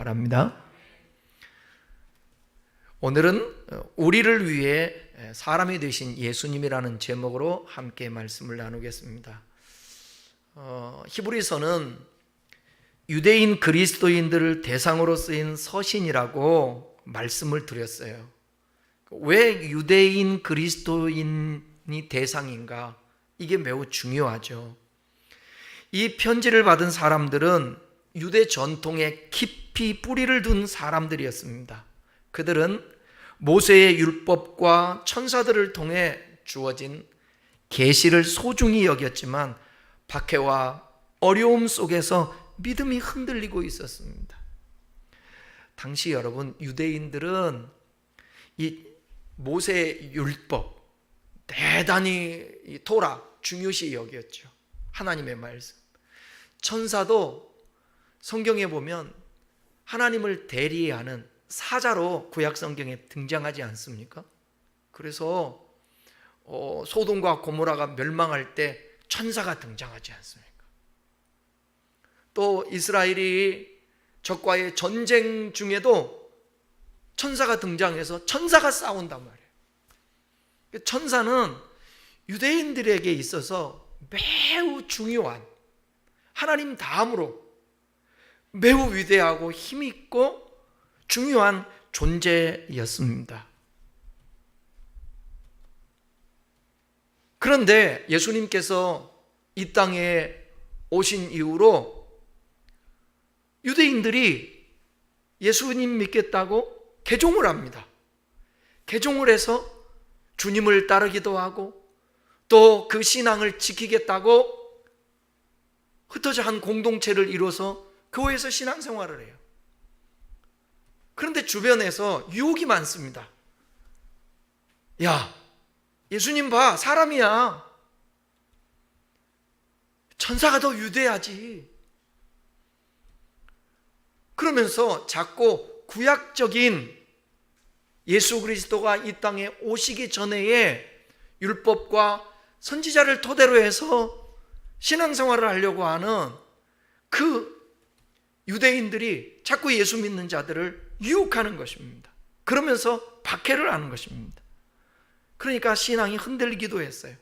바랍니다. 오늘은 우리를 위해 사람이 되신 예수님이라는 제목으로 함께 말씀을 나누겠습니다. 히브리서는 유대인 그리스도인들을 대상으로 쓰인 서신이라고 말씀을 드렸어요. 왜 유대인 그리스도인이 대상인가? 이게 매우 중요하죠. 이 편지를 받은 사람들은 유대 전통에 깊이 뿌리를 둔 사람들이었습니다. 그들은 모세의 율법과 천사들을 통해 주어진 계시를 소중히 여겼지만 박해와 어려움 속에서 믿음이 흔들리고 있었습니다. 당시 여러분, 유대인들은 이 모세의 율법, 대단히 이 토라 중요시 여겼죠. 하나님의 말씀. 천사도 성경에 보면 하나님을 대리하는 사자로 구약 성경에 등장하지 않습니까? 그래서 소돔과 고모라가 멸망할 때 천사가 등장하지 않습니까? 또 이스라엘이 적과의 전쟁 중에도 천사가 등장해서 천사가 싸운단 말이에요. 천사는 유대인들에게 있어서 매우 중요한, 하나님 다음으로 매우 위대하고 힘있고 중요한 존재였습니다. 그런데 예수님께서 이 땅에 오신 이후로 유대인들이 예수님 믿겠다고 개종을 합니다. 개종을 해서 주님을 따르기도 하고 또 그 신앙을 지키겠다고 흩어져 한 공동체를 이뤄서 교회에서 신앙생활을 해요. 그런데 주변에서 유혹이 많습니다. 야, 예수님 봐, 사람이야. 천사가 더 위대하지. 그러면서 자꾸 구약적인 예수 그리스도가 이 땅에 오시기 전에의 율법과 선지자를 토대로 해서 신앙생활을 하려고 하는 그 유대인들이 자꾸 예수 믿는 자들을 유혹하는 것입니다. 그러면서 박해를 하는 것입니다. 그러니까 신앙이 흔들리기도 했어요.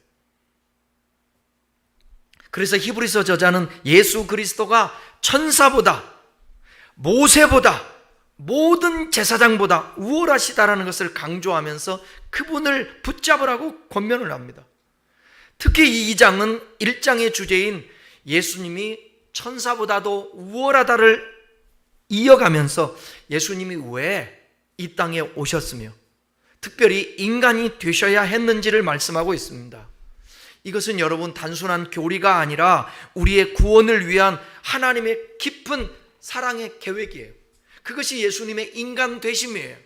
그래서 히브리서 저자는 예수 그리스도가 천사보다, 모세보다, 모든 제사장보다 우월하시다라는 것을 강조하면서 그분을 붙잡으라고 권면을 합니다. 특히 이 2장은 1장의 주제인 예수님이 천사보다도 우월하다를 이어가면서 예수님이 왜 이 땅에 오셨으며 특별히 인간이 되셔야 했는지를 말씀하고 있습니다. 이것은 여러분 단순한 교리가 아니라 우리의 구원을 위한 하나님의 깊은 사랑의 계획이에요. 그것이 예수님의 인간 되심이에요.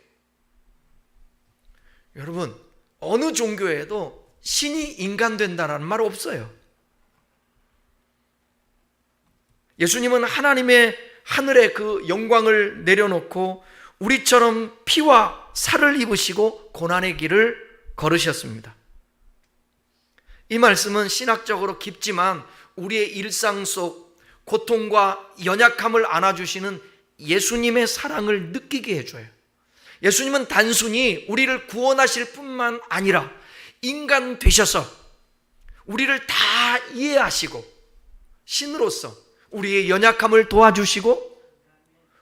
여러분, 어느 종교에도 신이 인간 된다는 말 없어요. 예수님은 하나님의 하늘의 그 영광을 내려놓고 우리처럼 피와 살을 입으시고 고난의 길을 걸으셨습니다. 이 말씀은 신학적으로 깊지만 우리의 일상 속 고통과 연약함을 안아주시는 예수님의 사랑을 느끼게 해줘요. 예수님은 단순히 우리를 구원하실 뿐만 아니라 인간 되셔서 우리를 다 이해하시고 신으로서 우리의 연약함을 도와주시고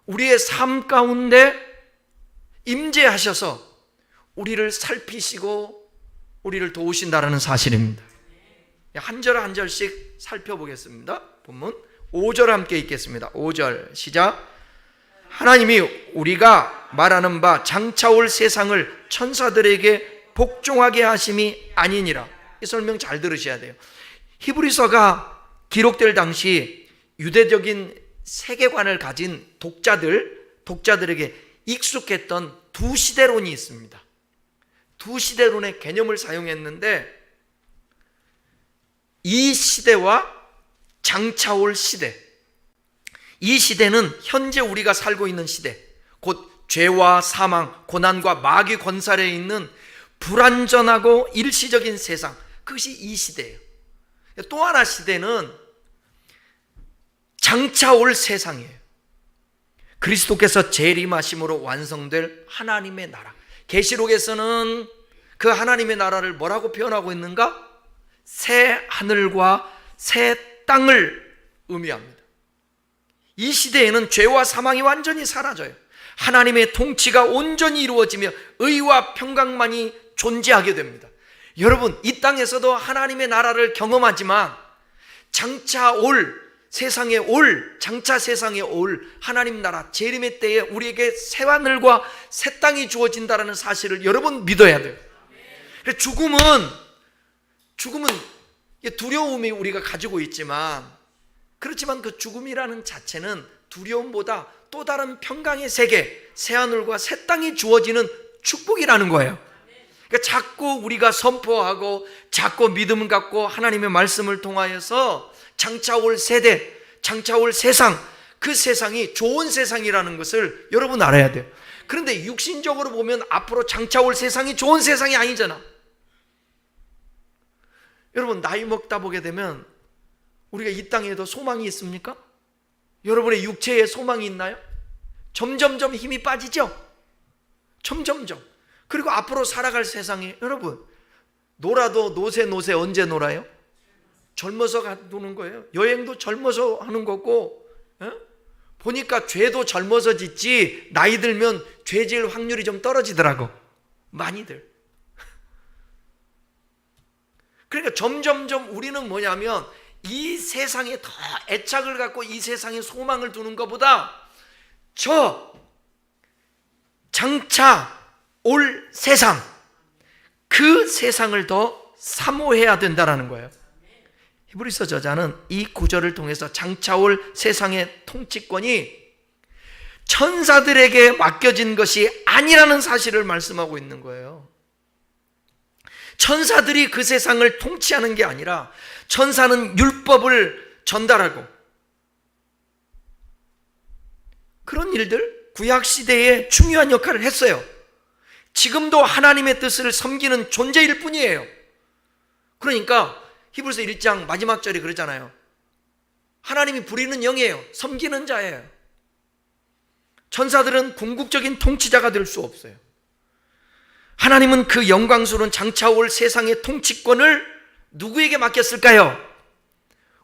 우리의 삶 가운데 임재하셔서 우리를 살피시고 우리를 도우신다는 사실입니다. 한 절 한 절씩 살펴보겠습니다. 본문 5절 함께 읽겠습니다. 5절 시작. 하나님이 우리가 말하는 바 장차올 세상을 천사들에게 복종하게 하심이 아니니라. 이 설명 잘 들으셔야 돼요. 히브리서가 기록될 당시 유대적인 세계관을 가진 독자들에게 익숙했던 두 시대론이 있습니다. 두 시대론의 개념을 사용했는데 이 시대와 장차올 시대, 이 시대는 현재 우리가 살고 있는 시대, 곧 죄와 사망, 고난과 마귀 권살에 있는 불완전하고 일시적인 세상, 그것이 이 시대예요. 또 하나 시대는 장차 올 세상이에요. 그리스도께서 재림하심으로 완성될 하나님의 나라. 계시록에서는 그 하나님의 나라를 뭐라고 표현하고 있는가? 새 하늘과 새 땅을 의미합니다. 이 시대에는 죄와 사망이 완전히 사라져요. 하나님의 통치가 온전히 이루어지며 의와 평강만이 존재하게 됩니다. 여러분, 이 땅에서도 하나님의 나라를 경험하지만 장차 세상에 올 하나님 나라 재림의 때에 우리에게 새 하늘과 새 땅이 주어진다는 사실을 여러분 믿어야 돼요. 죽음은 두려움이 우리가 가지고 있지만, 그렇지만 그 죽음이라는 자체는 두려움보다 또 다른 평강의 세계, 새 하늘과 새 땅이 주어지는 축복이라는 거예요. 그러니까 자꾸 우리가 선포하고 자꾸 믿음을 갖고 하나님의 말씀을 통하여서 장차 올 세대, 장차 올 세상, 그 세상이 좋은 세상이라는 것을 여러분 알아야 돼요. 그런데 육신적으로 보면 앞으로 장차 올 세상이 좋은 세상이 아니잖아. 여러분, 나이 먹다 보게 되면 우리가 이 땅에도 소망이 있습니까? 여러분의 육체에 소망이 있나요? 점점점 힘이 빠지죠? 점점점. 그리고 앞으로 살아갈 세상에 여러분, 놀아도 노세 언제 놀아요? 젊어서 노는 거예요. 여행도 젊어서 하는 거고, 보니까 죄도 젊어서 짓지 나이 들면 죄 지을 확률이 좀 떨어지더라고, 많이들. 그러니까 점점점 우리는 뭐냐면 이 세상에 더 애착을 갖고 이 세상에 소망을 두는 것보다 저 장차 올 세상, 그 세상을 더 사모해야 된다는 거예요. 히브리서 저자는 이 구절을 통해서 장차 올 세상의 통치권이 천사들에게 맡겨진 것이 아니라는 사실을 말씀하고 있는 거예요. 천사들이 그 세상을 통치하는 게 아니라 천사는 율법을 전달하고, 그런 일들 구약시대에 중요한 역할을 했어요. 지금도 하나님의 뜻을 섬기는 존재일 뿐이에요. 그러니까 히브리서 1장 마지막 절에 그러잖아요. 하나님이 부리는 영이에요. 섬기는 자예요. 천사들은 궁극적인 통치자가 될 수 없어요. 하나님은 그 영광스러운 장차 올 세상의 통치권을 누구에게 맡겼을까요?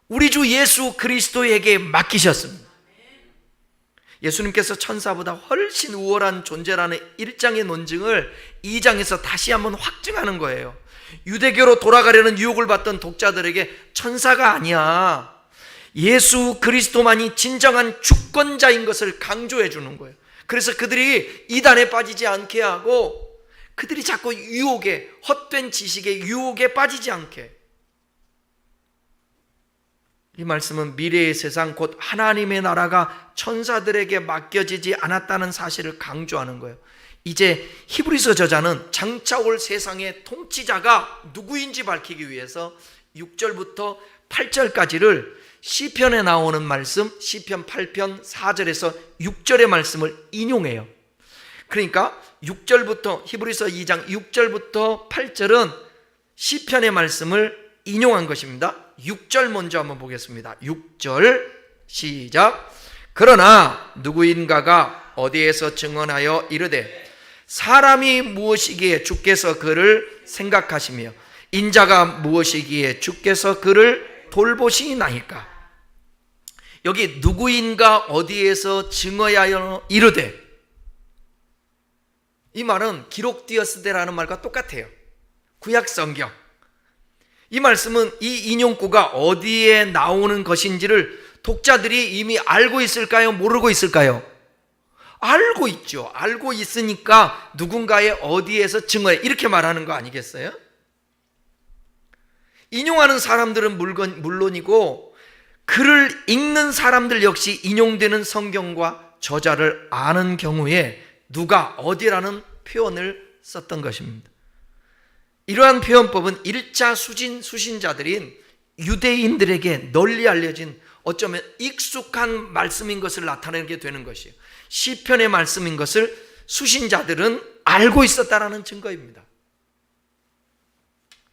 우리 주 예수 그리스도에게 맡기셨습니다. 예수님께서 천사보다 훨씬 우월한 존재라는 1장의 논증을 2장에서 다시 한번 확증하는 거예요. 유대교로 돌아가려는 유혹을 받던 독자들에게 천사가 아니야, 예수 그리스도만이 진정한 주권자인 것을 강조해 주는 거예요. 그래서 그들이 이단에 빠지지 않게 하고, 그들이 자꾸 유혹에, 헛된 지식의 유혹에 빠지지 않게. 이 말씀은 미래의 세상, 곧 하나님의 나라가 천사들에게 맡겨지지 않았다는 사실을 강조하는 거예요. 이제 히브리서 저자는 장차 올 세상의 통치자가 누구인지 밝히기 위해서 6절부터 8절까지를 시편에 나오는 말씀, 시편 8편 4절에서 6절의 말씀을 인용해요. 그러니까 6절부터, 히브리서 2장 6절부터 8절은 시편의 말씀을 인용한 것입니다. 6절 먼저 한번 보겠습니다. 6절 시작. 그러나 누구인가가 어디에서 증언하여 이르되 사람이 무엇이기에 주께서 그를 생각하시며 인자가 무엇이기에 주께서 그를 돌보시나이까. 여기 누구인가 어디에서 증언하여 이르되, 이 말은 기록되었으되라는 말과 똑같아요. 구약 성경. 이 말씀은 이 인용구가 어디에 나오는 것인지를 독자들이 이미 알고 있을까요? 모르고 있을까요? 알고 있죠. 알고 있으니까 누군가의 어디에서 증언해, 이렇게 말하는 거 아니겠어요? 인용하는 사람들은 물론이고 글을 읽는 사람들 역시 인용되는 성경과 저자를 아는 경우에 누가 어디라는 표현을 썼던 것입니다. 이러한 표현법은 1차 수신자들인 유대인들에게 널리 알려진, 어쩌면 익숙한 말씀인 것을 나타내게 되는 것이에요. 시편의 말씀인 것을 수신자들은 알고 있었다라는 증거입니다.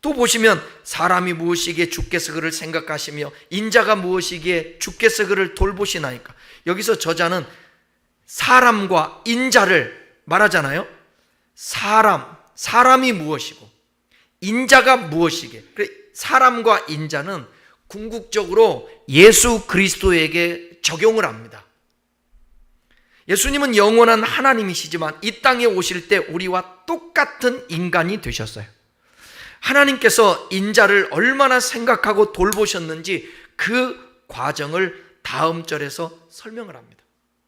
또 보시면 사람이 무엇이기에 주께서 그를 생각하시며 인자가 무엇이기에 주께서 그를 돌보시나이까. 여기서 저자는 사람과 인자를 말하잖아요. 사람이 무엇이고 인자가 무엇이게. 사람과 인자는 궁극적으로 예수 그리스도에게 적용을 합니다. 예수님은 영원한 하나님이시지만 이 땅에 오실 때 우리와 똑같은 인간이 되셨어요. 하나님께서 인자를 얼마나 생각하고 돌보셨는지 그 과정을 다음 절에서 설명을 합니다.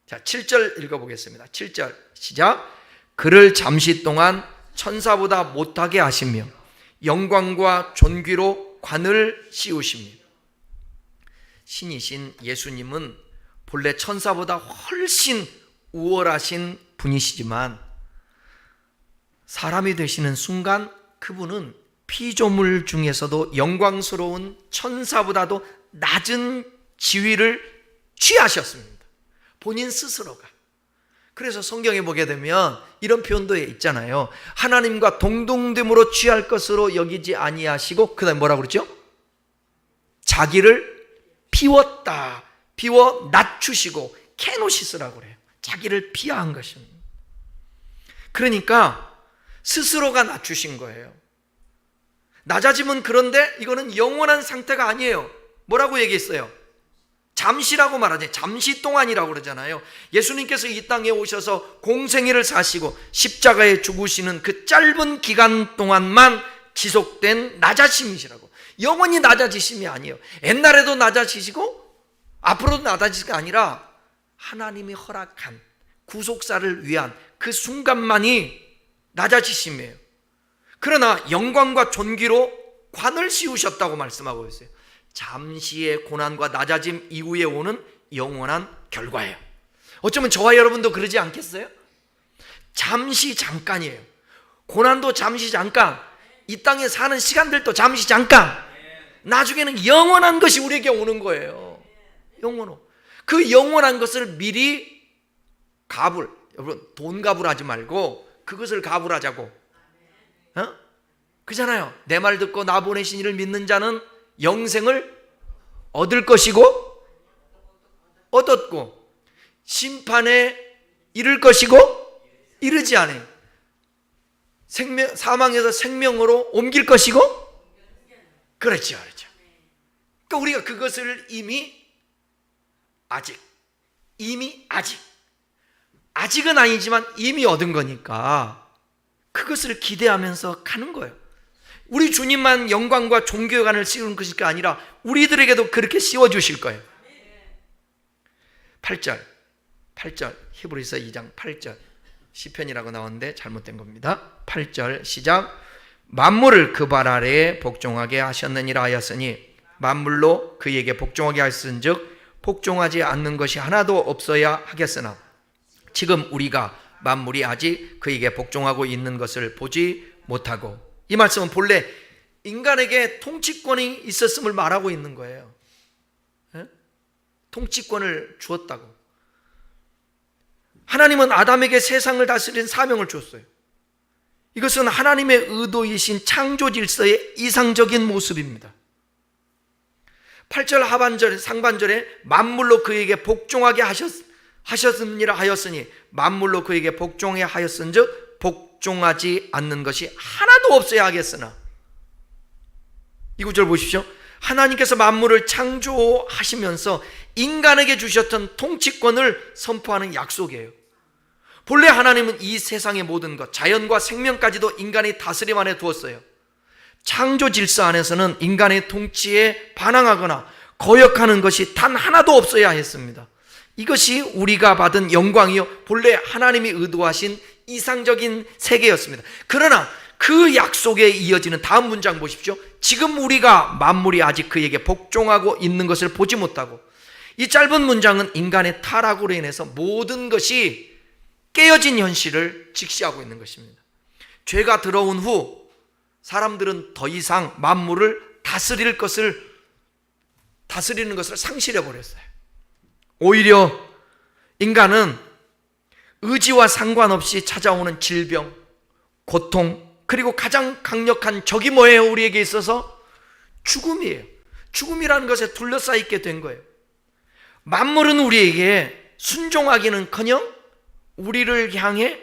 자, 7절 읽어보겠습니다. 7절 시작. 그를 잠시 동안 천사보다 못하게 하시며 영광과 존귀로 관을 씌우시며. 신이신 예수님은 본래 천사보다 훨씬 우월하신 분이시지만 사람이 되시는 순간 그분은 피조물 중에서도 영광스러운 천사보다도 낮은 지위를 취하셨습니다. 본인 스스로가. 그래서 성경에 보게 되면 이런 표현도 있잖아요. 하나님과 동등됨으로 취할 것으로 여기지 아니하시고 그 다음에 뭐라고 그러죠? 자기를 비웠다. 비워 낮추시고 케노시스라고 그래요. 자기를 비하한 것입니다. 그러니까 스스로가 낮추신 거예요. 낮아짐은 그런데 이거는 영원한 상태가 아니에요. 뭐라고 얘기했어요? 잠시라고 말하지. 잠시 동안이라고 그러잖아요. 예수님께서 이 땅에 오셔서 공생애를 사시고 십자가에 죽으시는 그 짧은 기간 동안만 지속된 낮아짐이시라고. 영원히 낮아지심이 아니에요. 옛날에도 낮아지시고 앞으로도 낮아지는 게 아니라 하나님이 허락한 구속사를 위한 그 순간만이 낮아지심이에요. 그러나 영광과 존귀로 관을 씌우셨다고 말씀하고 있어요. 잠시의 고난과 낮아짐 이후에 오는 영원한 결과예요. 어쩌면 저와 여러분도 그러지 않겠어요? 잠시 잠깐이에요. 고난도 잠시 잠깐, 이 땅에 사는 시간들도 잠시 잠깐, 나중에는 영원한 것이 우리에게 오는 거예요. 영원호. 그 영원한 것을 미리 갑을, 여러분 돈 갑을 하지 말고 그것을 갑을 하자고. 그잖아요. 내 말 듣고 나 보내신 이를 믿는 자는 영생을 얻을 것이고 얻었고 심판에 이를 것이고 이르지 않아요. 사망에서 생명으로 옮길 것이고 그렇죠. 그러니까 우리가 그것을 아직은 아니지만 이미 얻은 거니까 그것을 기대하면서 가는 거예요. 우리 주님만 영광과 존귀의 관을 씌우는 것이 아니라 우리들에게도 그렇게 씌워주실 거예요. 8절 히브리서 2장 8절 시편이라고 나오는데 잘못된 겁니다. 8절 시작. 만물을 그 발 아래에 복종하게 하셨느니라 하였으니 만물로 그에게 복종하게 하였은즉 복종하지 않는 것이 하나도 없어야 하겠으나 지금 우리가 만물이 아직 그에게 복종하고 있는 것을 보지 못하고. 이 말씀은 본래 인간에게 통치권이 있었음을 말하고 있는 거예요. 통치권을 주었다고. 하나님은 아담에게 세상을 다스리는 사명을 줬어요. 이것은 하나님의 의도이신 창조 질서의 이상적인 모습입니다. 8절 하반절 상반절에 만물로 그에게 복종하게 하셨느니라 하였으니 만물로 그에게 복종해 하였은즉 복종하지 않는 것이 하나도 없어야 하겠으나. 이 구절 보십시오. 하나님께서 만물을 창조하시면서 인간에게 주셨던 통치권을 선포하는 약속이에요. 본래 하나님은 이 세상의 모든 것, 자연과 생명까지도 인간의 다스림 안에 두었어요. 창조 질서 안에서는 인간의 통치에 반항하거나 거역하는 것이 단 하나도 없어야 했습니다. 이것이 우리가 받은 영광이요 본래 하나님이 의도하신 이상적인 세계였습니다. 그러나 그 약속에 이어지는 다음 문장 보십시오. 지금 우리가 만물이 아직 그에게 복종하고 있는 것을 보지 못하고. 이 짧은 문장은 인간의 타락으로 인해서 모든 것이 깨어진 현실을 직시하고 있는 것입니다. 죄가 들어온 후 사람들은 더 이상 만물을 다스리는 것을 상실해 버렸어요. 오히려 인간은 의지와 상관없이 찾아오는 질병, 고통, 그리고 가장 강력한 적이 뭐예요? 우리에게 있어서 죽음이에요. 죽음이라는 것에 둘러싸여 있게 된 거예요. 만물은 우리에게 순종하기는커녕 우리를 향해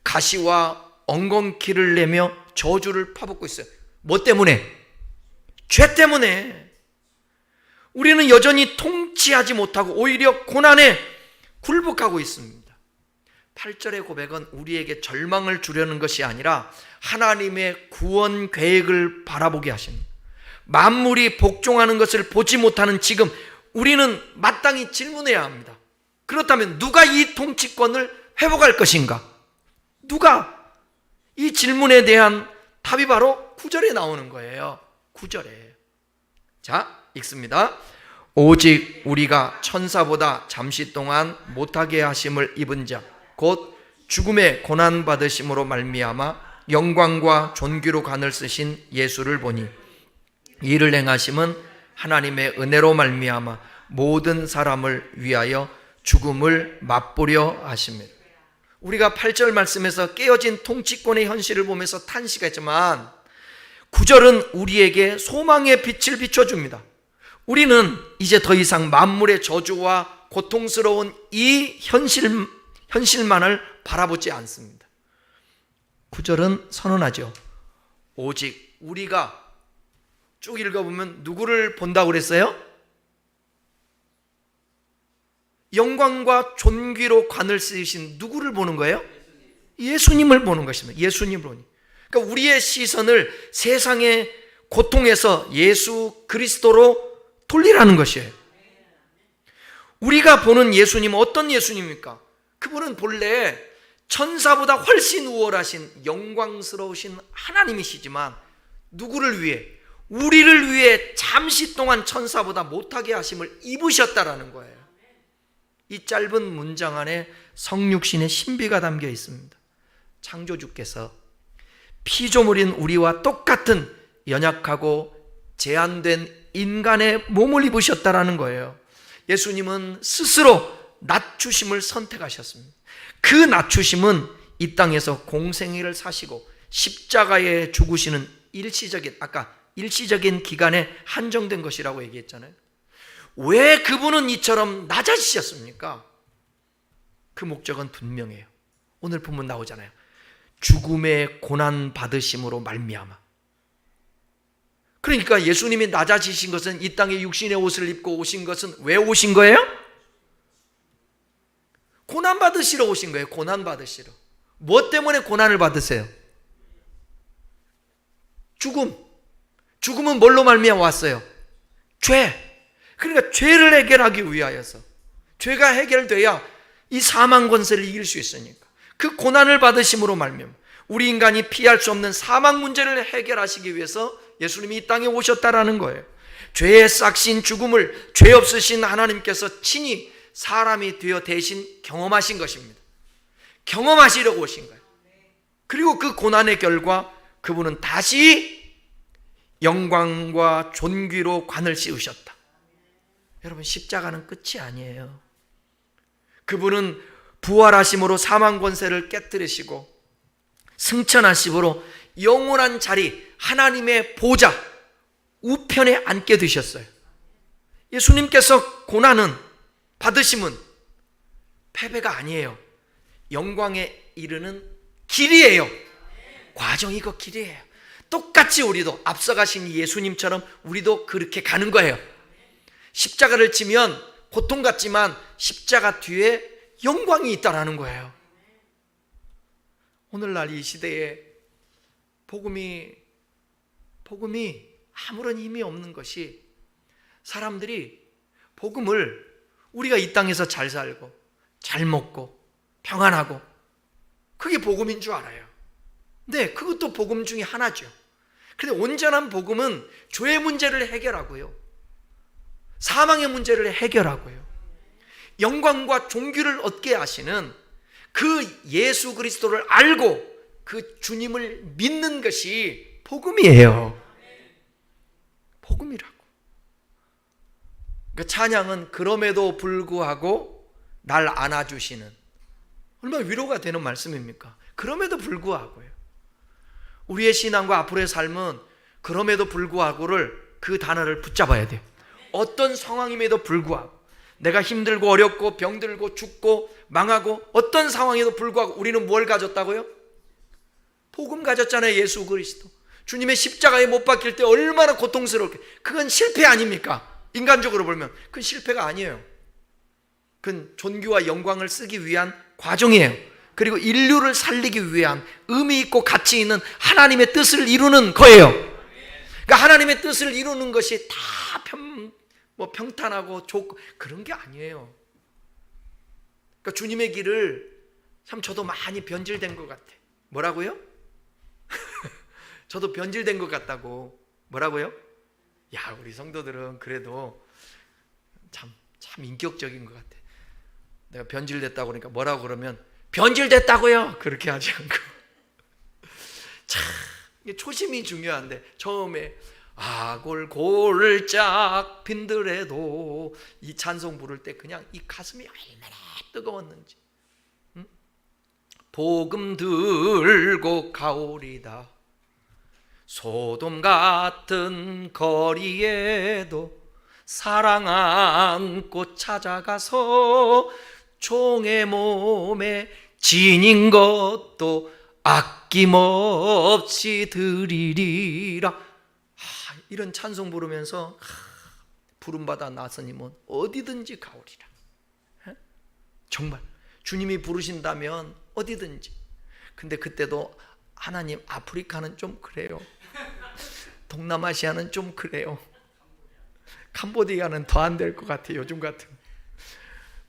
가시와 엉겅퀴를 내며 저주를 퍼붓고 있어요. 뭐 때문에? 죄 때문에. 우리는 여전히 통치하지 못하고 오히려 고난에 굴복하고 있습니다. 8절의 고백은 우리에게 절망을 주려는 것이 아니라 하나님의 구원 계획을 바라보게 하십니다. 만물이 복종하는 것을 보지 못하는 지금 우리는 마땅히 질문해야 합니다. 그렇다면 누가 이 통치권을 회복할 것인가? 누가? 이 질문에 대한 답이 바로 9절에 나오는 거예요. 9절에. 자, 읽습니다. 오직 우리가 천사보다 잠시 동안 못하게 하심을 입은 자 곧 죽음의 고난 받으심으로 말미암아 영광과 존귀로 간을 쓰신 예수를 보니 이를 행하심은 하나님의 은혜로 말미암아 모든 사람을 위하여 죽음을 맛보려 하심이라. 우리가 8절 말씀에서 깨어진 통치권의 현실을 보면서 탄식했지만 9절은 우리에게 소망의 빛을 비춰줍니다. 우리는 이제 더 이상 만물의 저주와 고통스러운 이 현실만을 바라보지 않습니다. 9절은 선언하죠. 오직 우리가, 쭉 읽어보면 누구를 본다고 그랬어요? 영광과 존귀로 관을 쓰신 누구를 보는 거예요? 예수님을 보는 것입니다. 예수님을 보니. 그러니까 우리의 시선을 세상의 고통에서 예수 그리스도로 돌리라는 것이에요. 우리가 보는 예수님은 어떤 예수님입니까? 그분은 본래 천사보다 훨씬 우월하신 영광스러우신 하나님이시지만 누구를 위해? 우리를 위해 잠시 동안 천사보다 못하게 하심을 입으셨다라는 거예요. 이 짧은 문장 안에 성육신의 신비가 담겨 있습니다. 창조주께서 피조물인 우리와 똑같은 연약하고 제한된 인간의 몸을 입으셨다라는 거예요. 예수님은 스스로 낮추심을 선택하셨습니다. 그 낮추심은 이 땅에서 공생애를 사시고 십자가에 죽으시는 일시적인 기간에 한정된 것이라고 얘기했잖아요. 왜 그분은 이처럼 낮아지셨습니까? 그 목적은 분명해요. 오늘 본문 나오잖아요. 죽음의 고난 받으심으로 말미암아. 그러니까 예수님이 낮아지신 것은 이 땅에 육신의 옷을 입고 오신 것은 왜 오신 거예요? 고난 받으시러 오신 거예요. 고난 받으시러. 뭐 때문에 고난을 받으세요? 죽음은 뭘로 말미암아 왔어요? 죄. 그러니까 죄를 해결하기 위하여서, 죄가 해결돼야 이 사망 권세를 이길 수 있으니까 그 고난을 받으심으로 말미암아 우리 인간이 피할 수 없는 사망 문제를 해결하시기 위해서 예수님이 이 땅에 오셨다라는 거예요. 죄의 싹신 죽음을 죄 없으신 하나님께서 친히 사람이 되어 대신 경험하신 것입니다. 경험하시려고 오신 거예요. 그리고 그 고난의 결과 그분은 다시 영광과 존귀로 관을 씌우셨다. 여러분, 십자가는 끝이 아니에요. 그분은 부활하심으로 사망 권세를 깨뜨리시고 승천하심으로 영원한 자리, 하나님의 보좌 우편에 앉게 되셨어요. 예수님께서 고난은, 받으심은 패배가 아니에요. 영광에 이르는 길이에요. 과정이고 길이에요. 똑같이 우리도 앞서가신 예수님처럼 우리도 그렇게 가는 거예요. 십자가를 지면 고통 같지만 십자가 뒤에 영광이 있다라는 거예요. 오늘날 이 시대에 복음이 아무런 의미 없는 것이, 사람들이 복음을 우리가 이 땅에서 잘 살고 잘 먹고 평안하고 그게 복음인 줄 알아요. 네, 그것도 복음 중에 하나죠. 그런데 온전한 복음은 죄의 문제를 해결하고요, 사망의 문제를 해결하고요, 영광과 존귀를 얻게 하시는 그 예수 그리스도를 알고 그 주님을 믿는 것이 복음이에요. 복음이라고. 그 찬양은 그럼에도 불구하고 날 안아주시는, 얼마나 위로가 되는 말씀입니까? 그럼에도 불구하고요. 우리의 신앙과 앞으로의 삶은 그럼에도 불구하고를, 그 단어를 붙잡아야 돼요. 어떤 상황임에도 불구하고 내가 힘들고 어렵고 병들고 죽고 망하고 어떤 상황에도 불구하고 우리는 뭘 가졌다고요? 복음 가졌잖아요. 예수 그리스도. 주님의 십자가에 못 박힐 때 얼마나 고통스럽게. 그건 실패 아닙니까? 인간적으로 보면 그건 실패가 아니에요. 그건 존귀와 영광을 쓰기 위한 과정이에요. 그리고 인류를 살리기 위한 의미 있고 가치 있는 하나님의 뜻을 이루는 거예요. 그러니까 하나님의 뜻을 이루는 것이 다 평탄하고 좋고 그런 게 아니에요. 그러니까 주님의 길을 참 저도 많이 변질된 것 같아. 뭐라고요? 저도 변질된 것 같다고. 뭐라고요? 야, 우리 성도들은 그래도 참 인격적인 것 같아. 내가 변질됐다고 그러니까 뭐라고 그러면 변질됐다고요. 그렇게 하지 않고. 참 초심이 중요한데 처음에 아골골짝 빈들에도 이 찬송 부를 때 그냥 이 가슴이 얼마나 뜨거웠는지. 복음 들고 가오리다. 소돔 같은 거리에도 사랑 안고 찾아가서 종의 몸에 지닌 것도 아낌없이 드리리라. 이런 찬송 부르면서 부름받아 나서님은 어디든지 가오리라. 정말 주님이 부르신다면 어디든지. 근데 그때도 하나님 아프리카는 좀 그래요. 동남아시아는 좀 그래요. 캄보디아는 더 안 될 것 같아요. 요즘 같으면.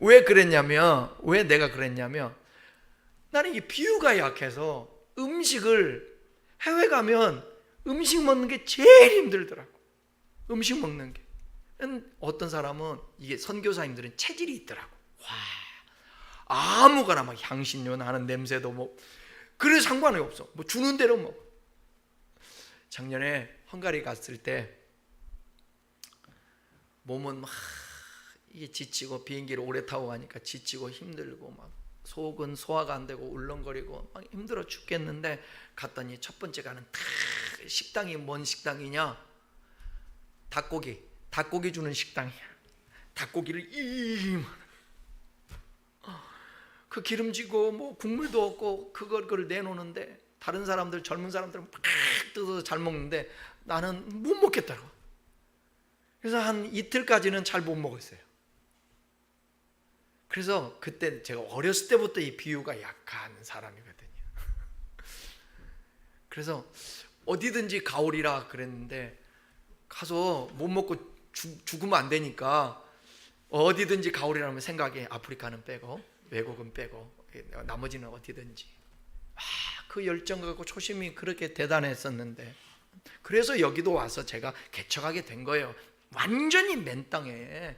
왜 그랬냐면, 왜 내가 그랬냐면 나는 이 비유가 약해서 음식을 해외 가면 음식 먹는 게 제일 힘들더라고. 음식 먹는 게. 어떤 사람은 이게 선교사님들은 체질이 있더라고. 와, 아무거나 막 향신료 나는 냄새도 뭐 그래 상관이 없어. 뭐 주는 대로 먹어. 작년에 헝가리 갔을 때 몸은 막 이게 지치고 비행기를 오래 타고 가니까 지치고 힘들고 막 속은 소화가 안 되고 울렁거리고 막 힘들어 죽겠는데 갔더니 첫 번째 가는 식당이 뭔 식당이냐? 닭고기 주는 식당이야. 닭고기를 그 기름지고 뭐 국물도 없고 그걸 내놓는데 다른 사람들 젊은 사람들은 막 뜯어서 잘 먹는데 나는 못 먹겠더라고. 그래서 한 이틀까지는 잘 못 먹었어요. 그래서 그때 제가 어렸을 때부터 이 비유가 약한 사람이거든요. 그래서 어디든지 가오리라 그랬는데 가서 못 먹고 죽으면 안 되니까 어디든지 가오리라면 생각에 아프리카는 빼고 외국은 빼고 나머지는 어디든지. 그 열정 갖고 초심이 그렇게 대단했었는데 그래서 여기도 와서 제가 개척하게 된 거예요. 완전히 맨 땅에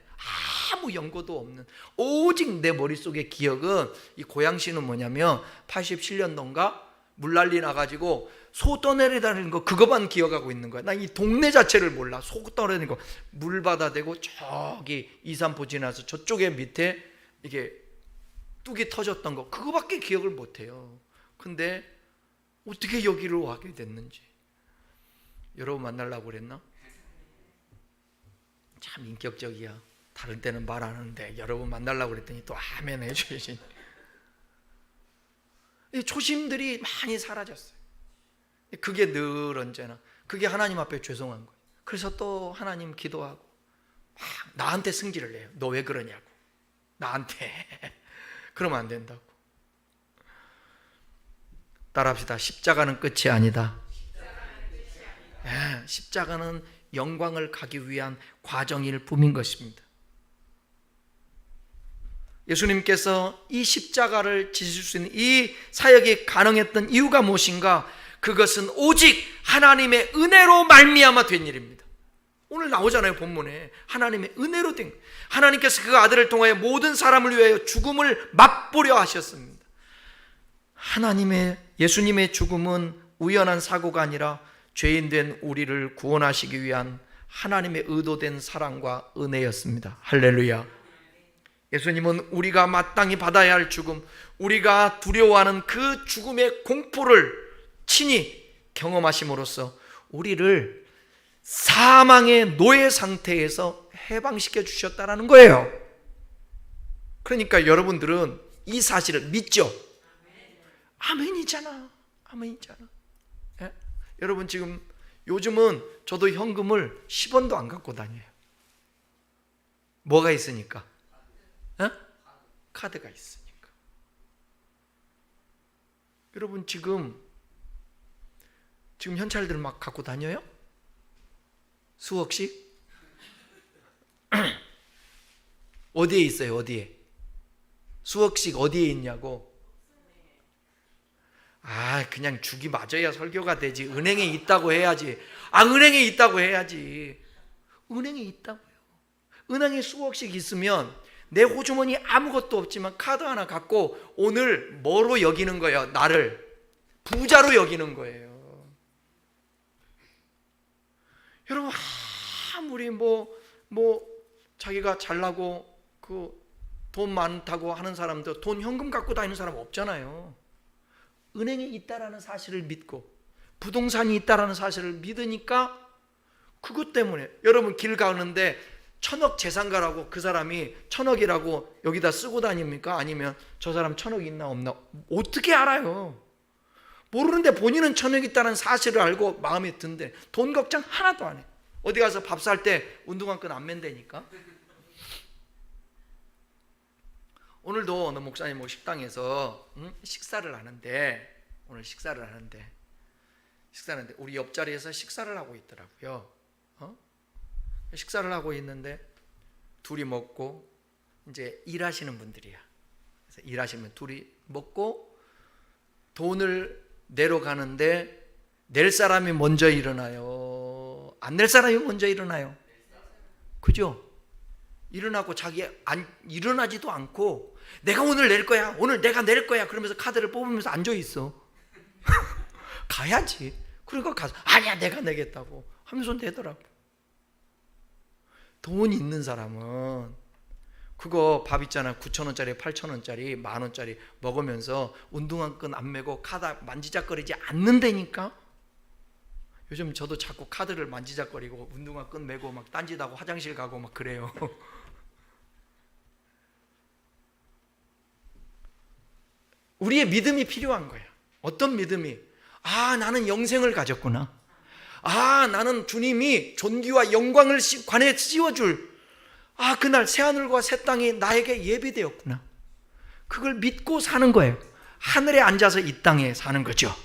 아무 연고도 없는 오직 내 머릿속의 기억은 이 고양시는 뭐냐면 87년도인가 물난리 나가지고 소 떠내리다는 거 그것만 기억하고 있는 거야. 난 이 동네 자체를 몰라. 소 떠내리는 거 물바다 대고 저기 이산포 지나서 저쪽에 밑에 이게 뚝이 터졌던 거 그거밖에 기억을 못해요. 근데 어떻게 여기로 와게 됐는지. 여러분 만나려고 그랬나? 참 인격적이야. 다른 때는 말 안 하는데 여러분 만나려고 그랬더니 또 아멘 해주시니. 초심들이 많이 사라졌어요. 그게 늘 언제나 그게 하나님 앞에 죄송한 거예요. 그래서 또 하나님 기도하고 막 나한테 승질을 내요. 너 왜 그러냐고. 나한테. 그러면 안 된다고. 따라합시다. 십자가는 끝이 아니다. 십자가는 영광을 가기 위한 과정일 뿐인 것입니다. 예수님께서 이 십자가를 지실 수 있는 이 사역이 가능했던 이유가 무엇인가? 그것은 오직 하나님의 은혜로 말미암아 된 일입니다. 오늘 나오잖아요. 본문에 하나님의 은혜로 된, 하나님께서 그 아들을 통하여 모든 사람을 위하여 죽음을 맛보려 하셨습니다. 예수님의 죽음은 우연한 사고가 아니라 죄인된 우리를 구원하시기 위한 하나님의 의도된 사랑과 은혜였습니다. 할렐루야. 예수님은 우리가 마땅히 받아야 할 죽음, 우리가 두려워하는 그 죽음의 공포를 친히 경험하심으로써 우리를 사망의 노예 상태에서 해방시켜 주셨다는 거예요. 그러니까 여러분들은 이 사실을 믿죠? 아멘이잖아. 아멘이잖아. 예? 여러분 지금 요즘은 저도 현금을 10원도 안 갖고 다녀요. 뭐가 있으니까? 예? 카드가 있으니까. 여러분 지금 현찰들 막 갖고 다녀요? 수억씩? 어디에 있어요? 어디에? 수억씩 어디에 있냐고? 그냥 죽이 맞아야 설교가 되지. 은행에 있다고 해야지. 은행에 있다고 해야지. 은행에 있다고요. 은행에 수억씩 있으면 내 호주머니 아무것도 없지만 카드 하나 갖고 오늘 뭐로 여기는 거예요? 나를 부자로 여기는 거예요. 여러분 아무리 자기가 잘나고 돈 많다고 하는 사람도 돈 현금 갖고 다니는 사람 없잖아요. 은행에 있다라는 사실을 믿고 부동산이 있다라는 사실을 믿으니까 그것 때문에 여러분 길 가는데 1000억 재산가라고 그 사람이 1000억이라고 여기다 쓰고 다닙니까? 아니면 저 사람 1000억 있나 없나 어떻게 알아요? 모르는데 본인은 1000억 있다는 사실을 알고 마음에 든대. 돈 걱정 하나도 안 해. 어디 가서 밥 살 때 운동화 끈 안 맨다니까. 오늘도 어느 목사님 식당에서 식사를 하는데 우리 옆자리에서 식사를 하고 있더라고요. 식사를 하고 있는데 둘이 먹고 이제 일하시는 분들이야. 그래서 일하시면 둘이 먹고 돈을 내러 가는데 낼 사람이 먼저 일어나요? 안 낼 사람이 먼저 일어나요? 그죠? 일어나고 자기 일어나지도 않고 내가 오늘 낼 거야. 오늘 내가 낼 거야. 그러면서 카드를 뽑으면서 앉아 있어. 가야지. 그러니까 가서 아니야 내가 내겠다고 하면서 내더라고. 돈 있는 사람은 그거 밥 있잖아. 9,000원짜리 8,000원짜리 10,000원짜리 먹으면서 운동화 끈 안 매고 카드 만지작거리지 않는다니까. 요즘 저도 자꾸 카드를 만지작거리고 운동화 끈 매고 막 딴짓하고 화장실 가고 막 그래요. 우리의 믿음이 필요한 거야. 어떤 믿음이? 나는 영생을 가졌구나. 나는 주님이 존귀와 영광을 관에 씌워줄 그날 새하늘과 새 땅이 나에게 예비되었구나. 그걸 믿고 사는 거예요. 하늘에 앉아서 이 땅에 사는 거죠.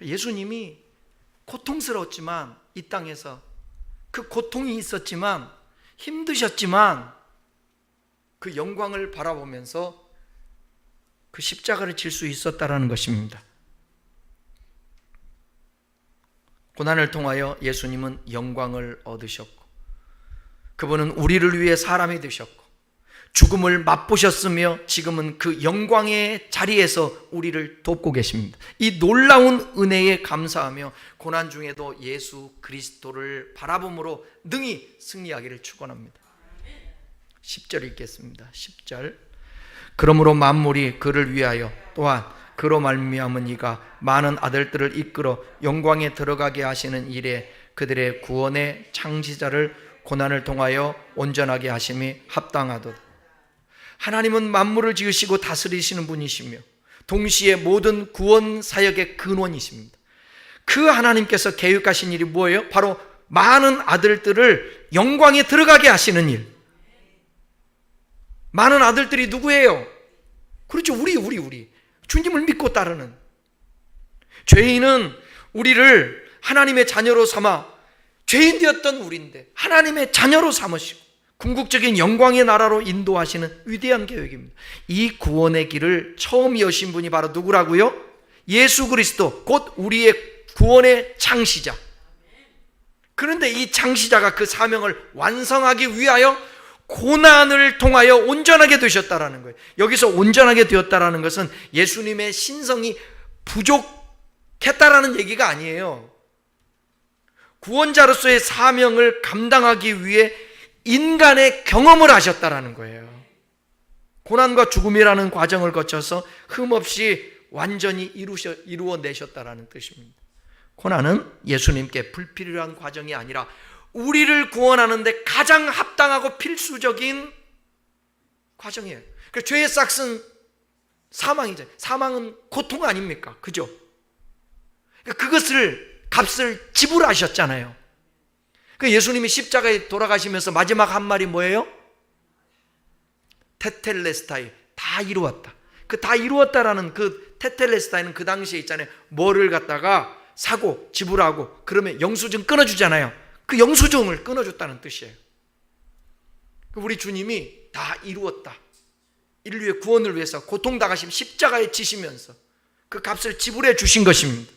예수님이 고통스러웠지만 이 땅에서 그 고통이 있었지만 힘드셨지만 그 영광을 바라보면서 그 십자가를 질 수 있었다라는 것입니다. 고난을 통하여 예수님은 영광을 얻으셨고 그분은 우리를 위해 사람이 되셨고 죽음을 맛보셨으며 지금은 그 영광의 자리에서 우리를 돕고 계십니다. 이 놀라운 은혜에 감사하며 고난 중에도 예수 그리스도를 바라봄으로 능히 승리하기를 축원합니다. 10절 읽겠습니다. 10절 그러므로 만물이 그를 위하여 또한 그로 말미암은 이가 많은 아들들을 이끌어 영광에 들어가게 하시는 일에 그들의 구원의 창시자를 고난을 통하여 온전하게 하심이 합당하도다. 하나님은 만물을 지으시고 다스리시는 분이시며 동시에 모든 구원 사역의 근원이십니다. 그 하나님께서 계획하신 일이 뭐예요? 바로 많은 아들들을 영광에 들어가게 하시는 일. 많은 아들들이 누구예요? 그렇죠. 우리 주님을 믿고 따르는. 죄인은 우리를 하나님의 자녀로 삼아 죄인 되었던 우리인데 하나님의 자녀로 삼으시고 궁극적인 영광의 나라로 인도하시는 위대한 계획입니다. 이 구원의 길을 처음 여신 분이 바로 누구라고요? 예수 그리스도, 곧 우리의 구원의 창시자. 그런데 이 창시자가 그 사명을 완성하기 위하여 고난을 통하여 온전하게 되셨다라는 거예요. 여기서 온전하게 되었다라는 것은 예수님의 신성이 부족했다라는 얘기가 아니에요. 구원자로서의 사명을 감당하기 위해 인간의 경험을 하셨다라는 거예요. 고난과 죽음이라는 과정을 거쳐서 흠없이 완전히 이루어내셨다라는 뜻입니다. 고난은 예수님께 불필요한 과정이 아니라 우리를 구원하는 데 가장 합당하고 필수적인 과정이에요. 그 죄의 싹은 사망이죠. 사망은 고통 아닙니까? 그죠? 그것을 값을 지불하셨잖아요. 그 예수님이 십자가에 돌아가시면서 마지막 한 말이 뭐예요? 테텔레스타이, 다 이루었다. 그 다 이루었다라는 그 테텔레스타이는 그 당시에 있잖아요. 뭐를 갖다가 사고 지불하고 그러면 영수증 끊어주잖아요. 그 영수증을 끊어줬다는 뜻이에요. 우리 주님이 다 이루었다. 인류의 구원을 위해서 고통당하심 십자가에 지시면서 그 값을 지불해 주신 것입니다.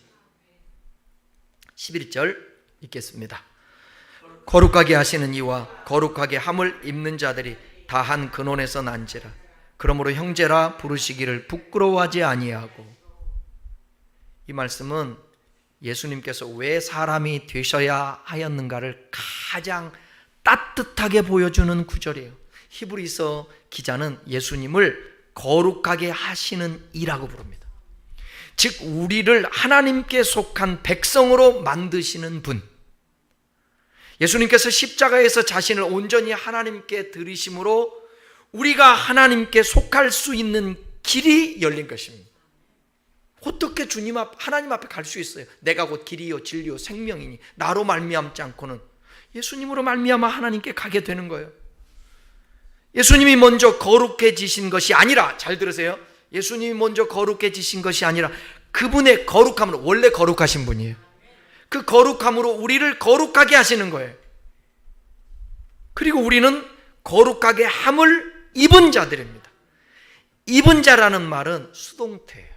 11절 읽겠습니다. 거룩하게 하시는 이와 거룩하게 함을 입는 자들이 다 한 근원에서 난지라. 그러므로 형제라 부르시기를 부끄러워하지 아니하고. 이 말씀은 예수님께서 왜 사람이 되셔야 하였는가를 가장 따뜻하게 보여주는 구절이에요. 히브리서 기자는 예수님을 거룩하게 하시는 이라고 부릅니다. 즉 우리를 하나님께 속한 백성으로 만드시는 분. 예수님께서 십자가에서 자신을 온전히 하나님께 드리심으로 우리가 하나님께 속할 수 있는 길이 열린 것입니다. 어떻게 하나님 앞에 갈 수 있어요? 내가 곧 길이요 진리요 생명이니 나로 말미암지 않고는, 예수님으로 말미암아 하나님께 가게 되는 거예요. 예수님이 먼저 거룩해지신 것이 아니라, 잘 들으세요, 예수님이 먼저 거룩해지신 것이 아니라 그분의 거룩함으로, 원래 거룩하신 분이에요. 그 거룩함으로 우리를 거룩하게 하시는 거예요. 그리고 우리는 거룩하게 함을 입은 자들입니다. 입은 자라는 말은 수동태예요.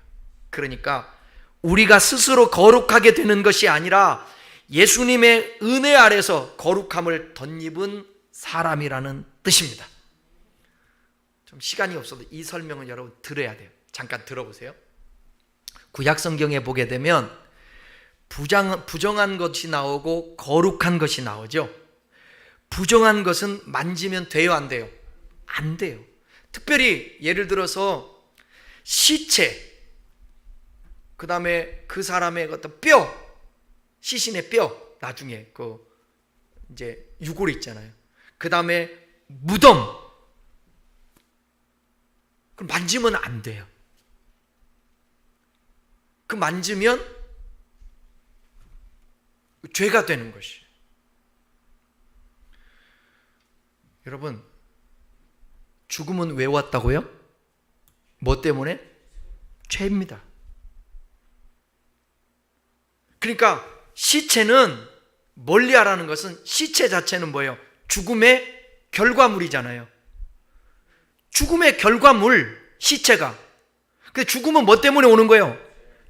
그러니까 우리가 스스로 거룩하게 되는 것이 아니라 예수님의 은혜 아래서 거룩함을 덧입은 사람이라는 뜻입니다. 좀 시간이 없어도 이 설명은 여러분 들어야 돼요. 잠깐 들어보세요. 구약 성경에 보게 되면 부정한 것이 나오고 거룩한 것이 나오죠. 부정한 것은 만지면 돼요, 안 돼요? 안 돼요. 특별히 예를 들어서 시체, 그 다음에 그 사람의 어떤 뼈, 시신의 뼈, 나중에 그 이제 유골 있잖아요. 그 다음에 무덤, 그럼 만지면 안 돼요. 그 만지면 죄가 되는 것이. 여러분, 죽음은 왜 왔다고요? 뭐 때문에? 죄입니다. 그러니까 시체는 멀리하라는 것은, 시체 자체는 뭐예요? 죽음의 결과물이잖아요. 죽음의 결과물, 시체가. 근데 죽음은 뭐 때문에 오는 거예요?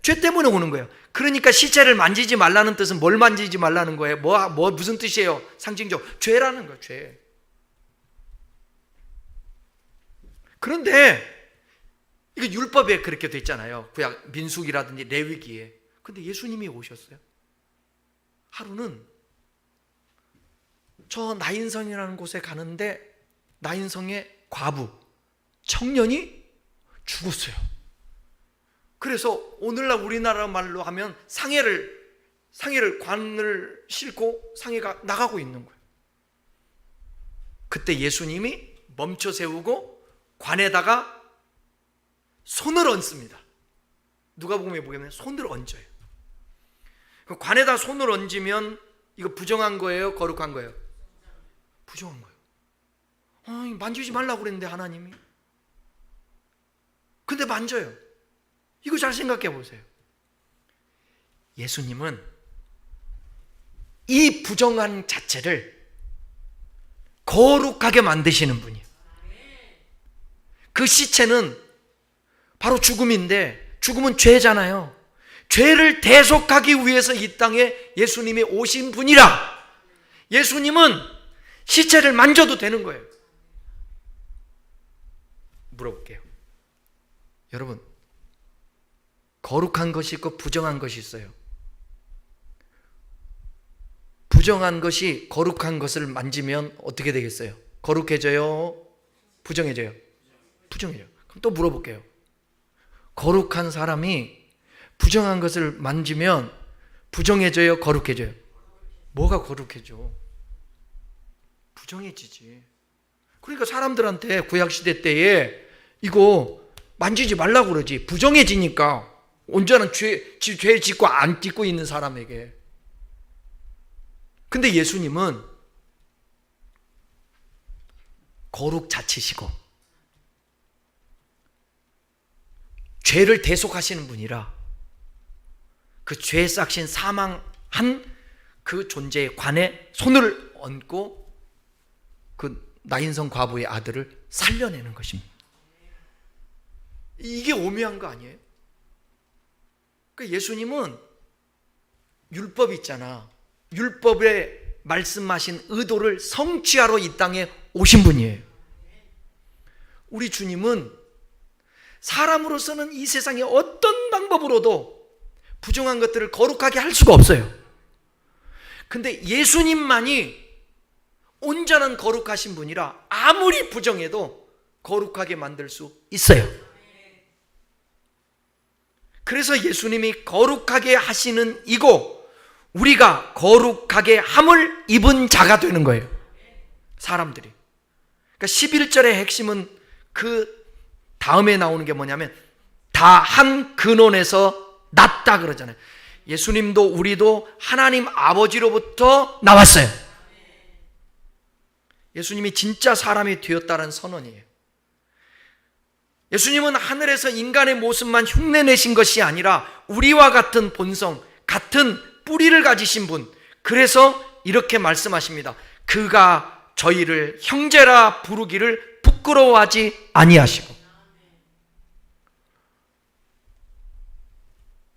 죄 때문에 오는 거예요. 그러니까 시체를 만지지 말라는 뜻은 뭘 만지지 말라는 거예요? 무슨 뜻이에요? 상징적으로 죄라는 거예요. 죄. 그런데 이게 율법에 그렇게 돼 있잖아요. 구약 민수기라든지 레위기에. 근데 예수님이 오셨어요. 하루는 저 나인성이라는 곳에 가는데 나인성의 과부, 청년이 죽었어요. 그래서 오늘날 우리나라 말로 하면 상해를 관을 싣고 상해가 나가고 있는 거예요. 그때 예수님이 멈춰 세우고 관에다가 손을 얹습니다. 누가복음에 보면 손을 얹어요. 관에다 손을 얹으면 이거 부정한 거예요? 거룩한 거예요? 부정한 거예요. 만지지 말라고 그랬는데 하나님이. 근데 만져요. 이거 잘 생각해 보세요. 예수님은 이 부정한 자체를 거룩하게 만드시는 분이에요. 그 시체는 바로 죽음인데, 죽음은 죄잖아요. 죄를 대속하기 위해서 이 땅에 예수님이 오신 분이라. 예수님은 시체를 만져도 되는 거예요. 물어볼게요. 여러분, 거룩한 것이 있고 부정한 것이 있어요. 부정한 것이 거룩한 것을 만지면 어떻게 되겠어요? 거룩해져요? 부정해져요? 부정해져요. 그럼 또 물어볼게요. 거룩한 사람이 부정한 것을 만지면 부정해져요? 거룩해져요? 뭐가 거룩해져? 부정해지지. 그러니까 사람들한테 구약시대 때에 이거 만지지 말라고 그러지. 부정해지니까. 온전한 죄 짓고 안 짓고 있는 사람에게. 근데 예수님은 거룩 자치시고 죄를 대속하시는 분이라 그 죄에 싹신 사망한 그 존재에 관해 손을 얹고 그 나인성 과부의 아들을 살려내는 것입니다. 이게 오묘한 거 아니에요? 그러니까 예수님은 율법 있잖아. 율법에 말씀하신 의도를 성취하러 이 땅에 오신 분이에요. 우리 주님은 사람으로서는 이 세상의 어떤 방법으로도 부정한 것들을 거룩하게 할 수가 없어요. 근데 예수님만이 온전한 거룩하신 분이라 아무리 부정해도 거룩하게 만들 수 있어요. 그래서 예수님이 거룩하게 하시는 이고 우리가 거룩하게 함을 입은 자가 되는 거예요. 사람들이. 그러니까 11절의 핵심은 그 다음에 나오는 게 뭐냐면 다 한 근원에서 났다 그러잖아요. 예수님도 우리도 하나님 아버지로부터 나왔어요. 예수님이 진짜 사람이 되었다는 선언이에요. 예수님은 하늘에서 인간의 모습만 흉내내신 것이 아니라 우리와 같은 본성, 같은 뿌리를 가지신 분. 그래서 이렇게 말씀하십니다. 그가 저희를 형제라 부르기를 부끄러워하지 아니하시고.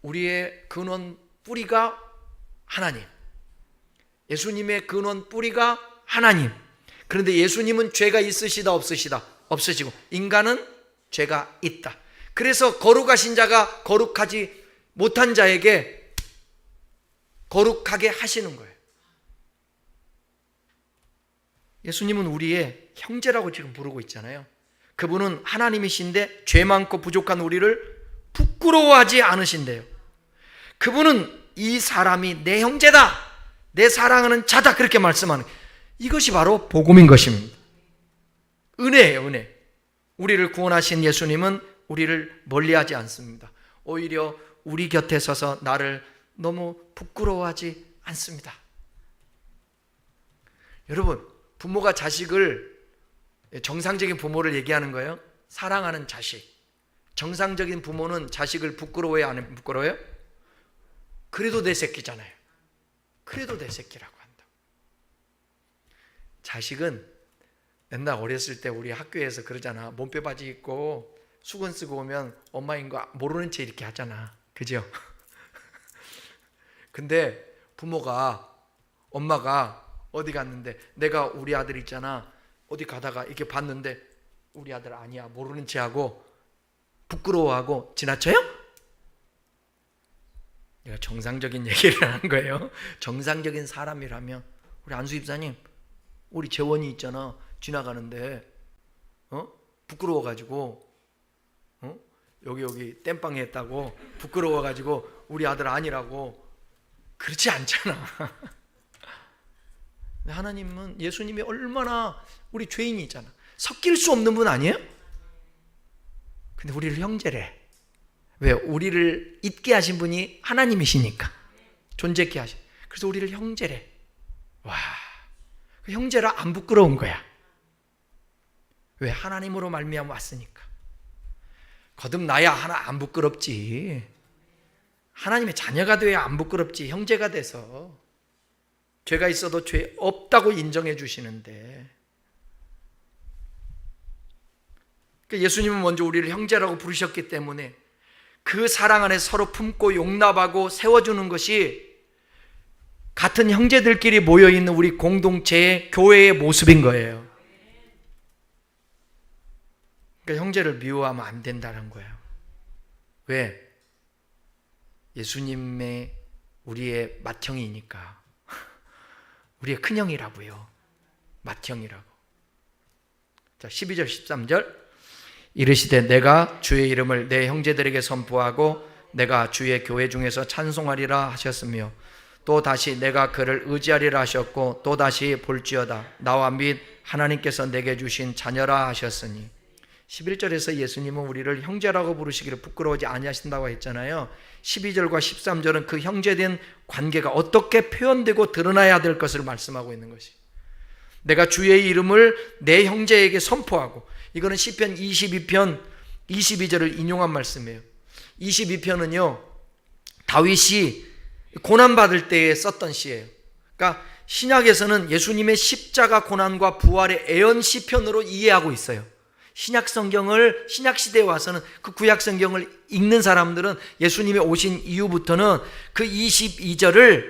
우리의 근원 뿌리가 하나님, 예수님의 근원 뿌리가 하나님. 그런데 예수님은 죄가 있으시다 없으시다? 없으시고 인간은 죄가 있다. 그래서 거룩하신 자가 거룩하지 못한 자에게 거룩하게 하시는 거예요. 예수님은 우리의 형제라고 지금 부르고 있잖아요. 그분은 하나님이신데 죄 많고 부족한 우리를 부끄러워하지 않으신대요. 그분은 이 사람이 내 형제다, 내 사랑하는 자다, 그렇게 말씀하는 거예요. 이것이 바로 복음인 것입니다. 은혜예요, 은혜. 우리를 구원하신 예수님은 우리를 멀리하지 않습니다. 오히려 우리 곁에 서서 나를 너무 부끄러워하지 않습니다. 여러분, 부모가 자식을, 정상적인 부모를 얘기하는 거예요. 사랑하는 자식. 정상적인 부모는 자식을 부끄러워해요, 안 부끄러워요? 그래도 내 새끼잖아요. 그래도 내 새끼라고 한다. 자식은 옛날 어렸을 때 우리 학교에서 그러잖아. 몸빼 바지 입고 수건 쓰고 오면 엄마인 거 모르는 채 이렇게 하잖아. 그죠? 근데 부모가, 엄마가 어디 갔는데 내가 우리 아들 있잖아, 어디 가다가 이렇게 봤는데 우리 아들 아니야, 모르는 채 하고 부끄러워하고 지나쳐요? 내가 정상적인 얘기를 하는 거예요. 정상적인 사람이라면, 우리 안수 집사님, 우리 재원이 있잖아, 지나가는데 부끄러워가지고 여기 땜빵 했다고 부끄러워가지고 우리 아들 아니라고 그렇지 않잖아. 하나님은, 예수님이 얼마나 우리 죄인이 있잖아. 섞일 수 없는 분 아니에요? 근데 우리를 형제래. 왜? 우리를 있게 하신 분이 하나님이시니까. 존재케 하신. 그래서 우리를 형제래. 와, 형제라 안 부끄러운 거야. 왜? 하나님으로 말미암아 왔으니까. 거듭나야 하나 안 부끄럽지. 하나님의 자녀가 돼야 안 부끄럽지. 형제가 돼서. 죄가 있어도 죄 없다고 인정해 주시는데. 그러니까 예수님은 먼저 우리를 형제라고 부르셨기 때문에 그 사랑 안에 서로 품고 용납하고 세워주는 것이 같은 형제들끼리 모여있는 우리 공동체의 교회의 모습인 거예요. 그러니까 형제를 미워하면 안 된다는 거예요. 왜? 예수님의 우리의 맏형이니까. 우리의 큰형이라고요. 맏형이라고. 자, 12절 13절. 이르시되 내가 주의 이름을 내 형제들에게 선포하고 내가 주의 교회 중에서 찬송하리라 하셨으며 또 다시 내가 그를 의지하리라 하셨고 또 다시 볼지어다 나와 및 하나님께서 내게 주신 자녀라 하셨으니. 11절에서 예수님은 우리를 형제라고 부르시기를 부끄러워하지 아니하신다고 했잖아요. 12절과 13절은 그 형제된 관계가 어떻게 표현되고 드러나야 될 것을 말씀하고 있는 것이. 내가 주의 이름을 내 형제에게 선포하고, 이거는 시편 22편 22절을 인용한 말씀이에요. 22편은요 다윗이 고난받을 때에 썼던 시예요. 그러니까 신약에서는 예수님의 십자가 고난과 부활의 애연 시편으로 이해하고 있어요. 신약 성경을, 신약 시대에 와서는 그 구약 성경을 읽는 사람들은 예수님이 오신 이후부터는 그 22절을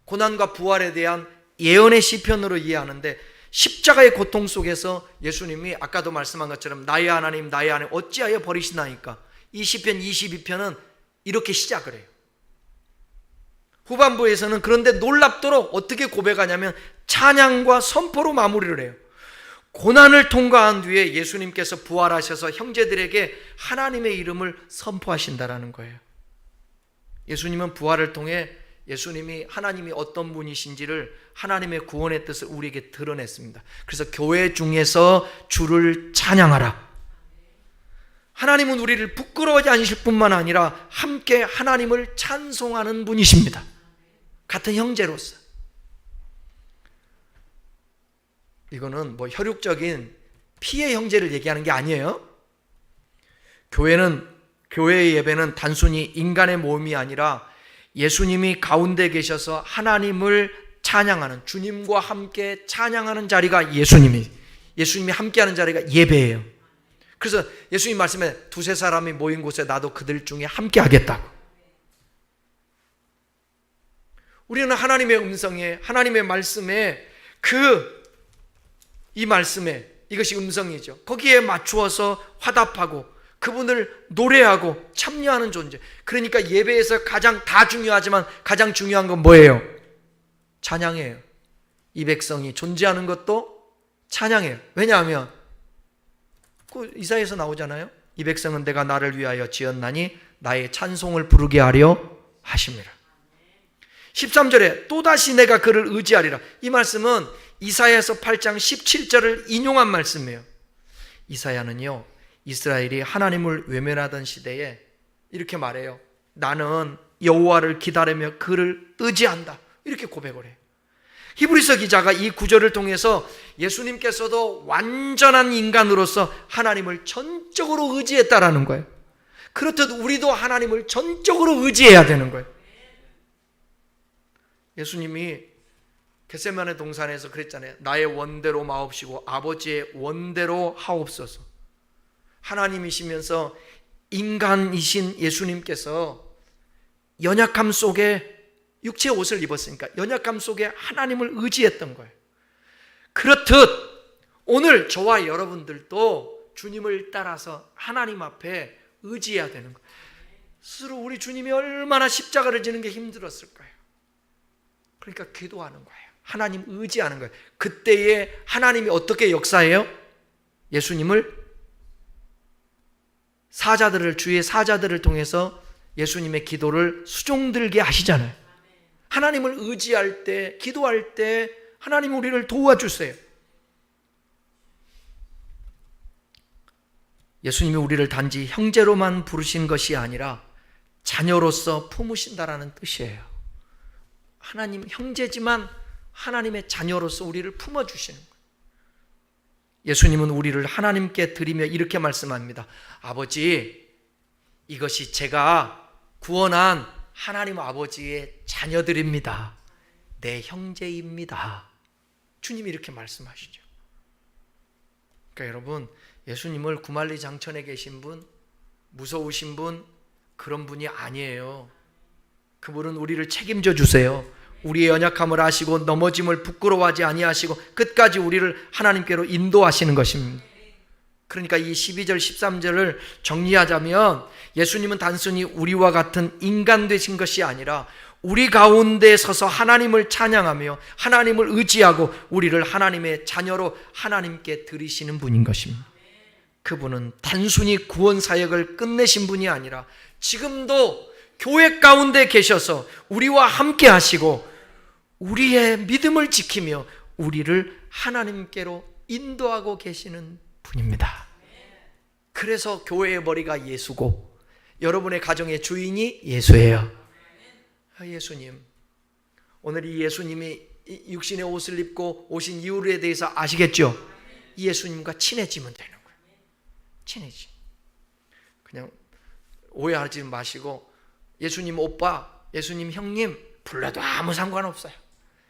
고난과 부활에 대한 예언의 시편으로 이해하는데, 십자가의 고통 속에서 예수님이 아까도 말씀한 것처럼 나의 하나님 나의 하나님 어찌하여 버리시나이까, 이 시편 22편은 이렇게 시작을 해요. 후반부에서는 그런데 놀랍도록 어떻게 고백하냐면 찬양과 선포로 마무리를 해요. 고난을 통과한 뒤에 예수님께서 부활하셔서 형제들에게 하나님의 이름을 선포하신다라는 거예요. 예수님은 부활을 통해 예수님이 하나님이 어떤 분이신지를, 하나님의 구원의 뜻을 우리에게 드러냈습니다. 그래서 교회 중에서 주를 찬양하라. 하나님은 우리를 부끄러워하지 않으실 뿐만 아니라 함께 하나님을 찬송하는 분이십니다. 같은 형제로서. 이거는 뭐 혈육적인 피의 형제를 얘기하는 게 아니에요. 교회의 예배는 단순히 인간의 모임이 아니라 예수님이 가운데 계셔서 하나님을 찬양하는, 주님과 함께 찬양하는 자리가 예수님이 함께하는 자리가 예배예요. 그래서 예수님 말씀에 두세 사람이 모인 곳에 나도 그들 중에 함께 하겠다고. 우리는 하나님의 음성에, 하나님의 말씀에, 이 말씀에, 이것이 음성이죠. 거기에 맞추어서 화답하고 그분을 노래하고 참여하는 존재. 그러니까 예배에서 다 중요하지만 가장 중요한 건 뭐예요? 찬양이에요. 이 백성이 존재하는 것도 찬양이에요. 왜냐하면 이사야에서 나오잖아요. 이 백성은 내가 나를 위하여 지었나니 나의 찬송을 부르게 하려 하심이라. 13절에 또다시 내가 그를 의지하리라. 이 말씀은 이사야서 8장 17절을 인용한 말씀이에요. 이사야는요 이스라엘이 하나님을 외면하던 시대에 이렇게 말해요. 나는 여호와를 기다리며 그를 의지한다. 이렇게 고백을 해요. 히브리서 기자가 이 구절을 통해서 예수님께서도 완전한 인간으로서 하나님을 전적으로 의지했다라는 거예요. 그렇듯 우리도 하나님을 전적으로 의지해야 되는 거예요. 예수님이 겟세마네 동산에서 그랬잖아요. 나의 원대로 마옵시고 아버지의 원대로 하옵소서. 하나님이시면서 인간이신 예수님께서 연약함 속에 육체의 옷을 입었으니까 연약함 속에 하나님을 의지했던 거예요. 그렇듯 오늘 저와 여러분들도 주님을 따라서 하나님 앞에 의지해야 되는 거예요. 스스로 우리 주님이 얼마나 십자가를 지는 게 힘들었을 거예요. 그러니까 기도하는 거예요. 하나님 의지하는 거예요. 그때에 하나님이 어떻게 역사해요? 예수님을 주의 사자들을 통해서 예수님의 기도를 수종들게 하시잖아요. 하나님을 의지할 때, 기도할 때 하나님 우리를 도와주세요. 예수님이 우리를 단지 형제로만 부르신 것이 아니라 자녀로서 품으신다라는 뜻이에요. 하나님 형제지만 하나님의 자녀로서 우리를 품어주시는 거예요. 예수님은 우리를 하나님께 드리며 이렇게 말씀합니다. 아버지, 이것이 제가 구원한 하나님 아버지의 자녀들입니다. 내 형제입니다. 주님이 이렇게 말씀하시죠. 그러니까 여러분, 예수님을 구말리 장천에 계신 분, 무서우신 분, 그런 분이 아니에요. 그분은 우리를 책임져 주세요. 우리의 연약함을 아시고 넘어짐을 부끄러워하지 아니하시고 끝까지 우리를 하나님께로 인도하시는 것입니다. 그러니까 이 12절 13절을 정리하자면 예수님은 단순히 우리와 같은 인간 되신 것이 아니라 우리 가운데 서서 하나님을 찬양하며 하나님을 의지하고 우리를 하나님의 자녀로 하나님께 드리시는 분인 것입니다. 그분은 단순히 구원 사역을 끝내신 분이 아니라 지금도 교회 가운데 계셔서 우리와 함께 하시고 우리의 믿음을 지키며 우리를 하나님께로 인도하고 계시는 분입니다. 그래서 교회의 머리가 예수고 여러분의 가정의 주인이 예수예요. 예수님, 오늘 이 예수님이 육신의 옷을 입고 오신 이유에 대해서 아시겠죠? 이 예수님과 친해지면 되는 거예요. 친해지. 그냥 오해하지 마시고 예수님 오빠, 예수님 형님 불러도 아무 상관없어요.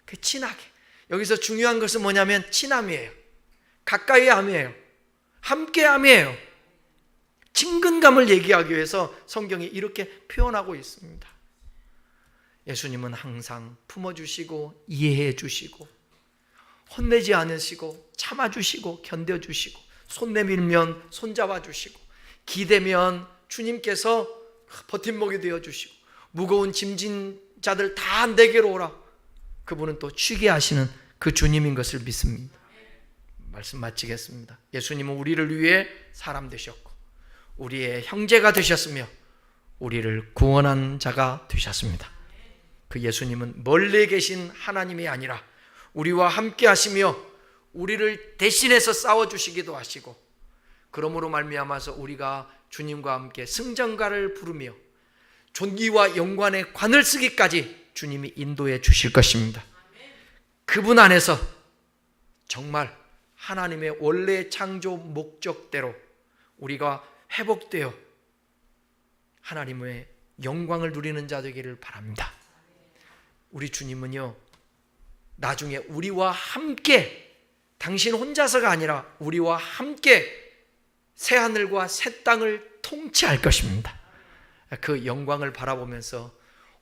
그 친하게. 여기서 중요한 것은 뭐냐면 친함이에요. 가까이함이에요. 함께함이에요. 친근감을 얘기하기 위해서 성경이 이렇게 표현하고 있습니다. 예수님은 항상 품어주시고 이해해 주시고 혼내지 않으시고 참아주시고 견뎌주시고 손 내밀면 손잡아 주시고 기대면 주님께서 버팀목이 되어주시고 무거운 짐진 자들 다 내게로 오라. 그분은 또 쉬게 하시는 그 주님인 것을 믿습니다. 말씀 마치겠습니다. 예수님은 우리를 위해 사람 되셨고 우리의 형제가 되셨으며 우리를 구원한 자가 되셨습니다. 그 예수님은 멀리 계신 하나님이 아니라 우리와 함께 하시며 우리를 대신해서 싸워주시기도 하시고 그러므로 말미암아서 우리가 주님과 함께 승전가를 부르며 존귀와 영광의 관을 쓰기까지 주님이 인도해 주실 것입니다. 그분 안에서 정말 하나님의 원래 창조 목적대로 우리가 회복되어 하나님의 영광을 누리는 자 되기를 바랍니다. 우리 주님은요, 나중에 우리와 함께, 당신 혼자서가 아니라 우리와 함께 새하늘과 새 땅을 통치할 것입니다. 그 영광을 바라보면서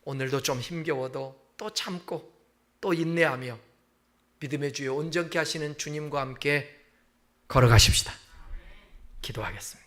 오늘도 좀 힘겨워도 또 참고 또 인내하며 믿음의 주여 온전케 하시는 주님과 함께 걸어가십시다. 기도하겠습니다.